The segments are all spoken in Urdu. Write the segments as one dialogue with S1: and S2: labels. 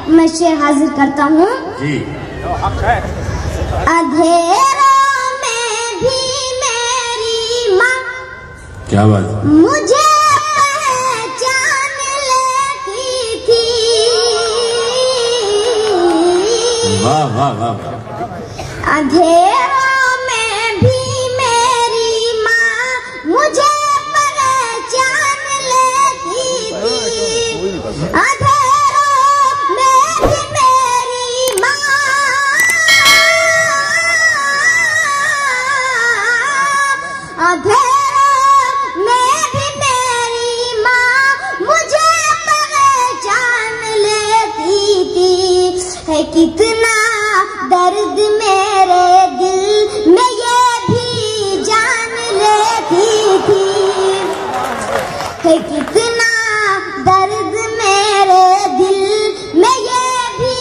S1: میں شعر حاضر کرتا ہوں
S2: جی
S1: اندھیروں میں بھی میری ماں
S2: کیا بات
S1: مجھے پہچان لیتی تھی
S2: واہ واہ واہ
S1: اندھیروں میں بھی میری ماں مجھے پہچان لیتی تھی اندھیروں میں بھی میری ماں اندھیروں میں بھی میری ماں مجھے پہچان لیتی تھی ہے کتنا درد میرے دل میں یہ بھی جان لیتی تھی ہے کتنا درد میرے دل میں یہ بھی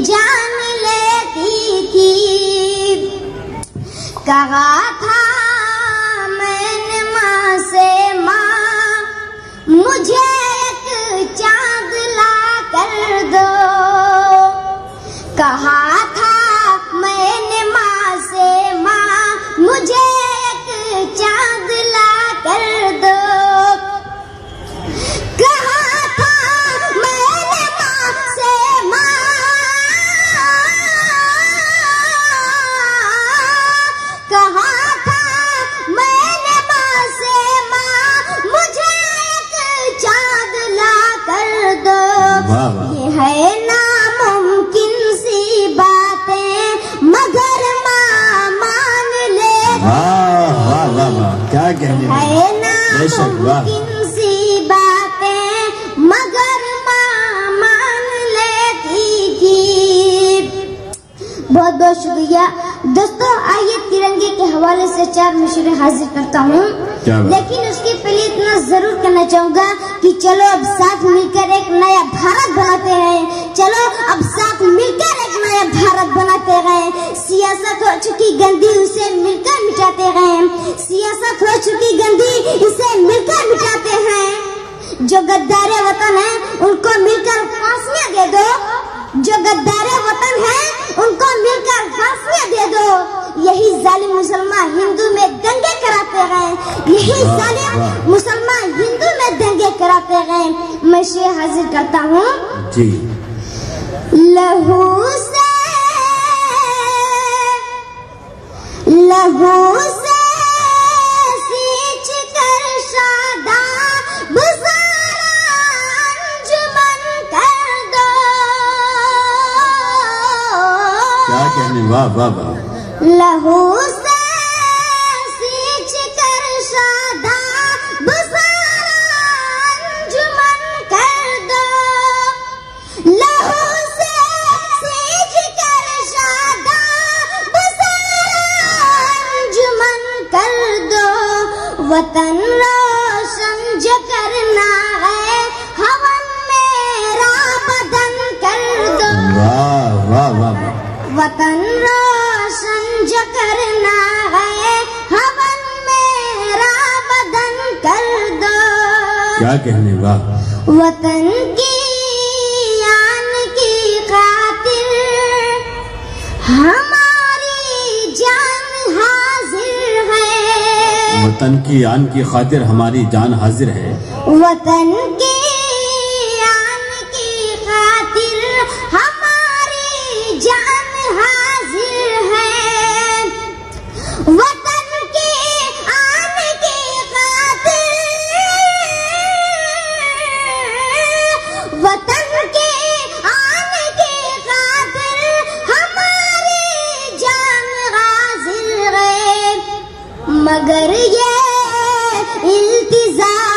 S1: جان لیتی تھی کہا تھا میں نے ماں سے ماں مجھے ایک چاند لا کر دو کہا تھا میں نے ماں سے ماں مجھے ایک چاند لا کر دو کہا تھا میں نے ماں سے ماں کہا تھا میں نے ماں سے ماں مجھے ایک چاند لا کر دو
S2: واہ واہ
S1: یہ ہے ناممکن سی باتیں مگر ماں مان لیتی
S2: واہ واہ واہ واہ کیا کہنے
S1: ہے
S2: بے شک واہ
S1: ناممکن سی باتیں مگر ماں مان لیتی تھی بہت بہت شکریہ دوستو آئیے ترنگے کے حوالے سے 4 مشورے حاضر کرتا ہوں
S2: کیا بات
S1: لیکن اس کے پہلے اتنا ضرور کرنا چاہوں گا کہ چلو اب ساتھ مل کر ایک نیا بھارت بناتے ہیں چلو اب ساتھ مل کر ایک نیا بھارت بناتے ہیں سیاست ہو چکی گندی اسے مل کر مٹاتے ہیں سیاست ہو چکی گندی اسے مل کر مٹاتے ہیں جو غدار وطن ہیں ان کو مل کر پھانسیاں دے دو جو غدار وطن ہیں ان کو مل کر پھانسیاں دے دو یہی ظالم مسلمان ہندو میں دنگے کراتے ہیں یہی ظالم مسلمان ہندو میں دنگے کراتے ہیں میں شعر حاضر کرتا ہوں
S2: جی
S1: لہو سے سینچ کر شاداں بزارا انجمن کر دو
S2: کیا کہنے واہ واہ واہ
S1: لہو سے سینچ کر شاداں بزارا انجمن کر دو لہو سے سینچ کر شاداں بزارا انجمن کر دو وطن روشن جو کرنا ہے ہون میرا بدن کر دو
S2: واہ واہ واہ واہ
S1: وطن روشن جو کرنا ہے ہون میرا بدن کر دو
S2: کیا کہنے واہ
S1: وطن کی آن کی خاطر ہماری جان حاضر ہے
S2: وطن کی آن کی خاطر ہماری جان حاضر ہے
S1: وطن کی آن کی خاطر ہماری جان حاضر ہے وطن کی آن کی خاطر وطن کی آن کی خاطر ہماری جان حاضر ہے مگر یہ التزام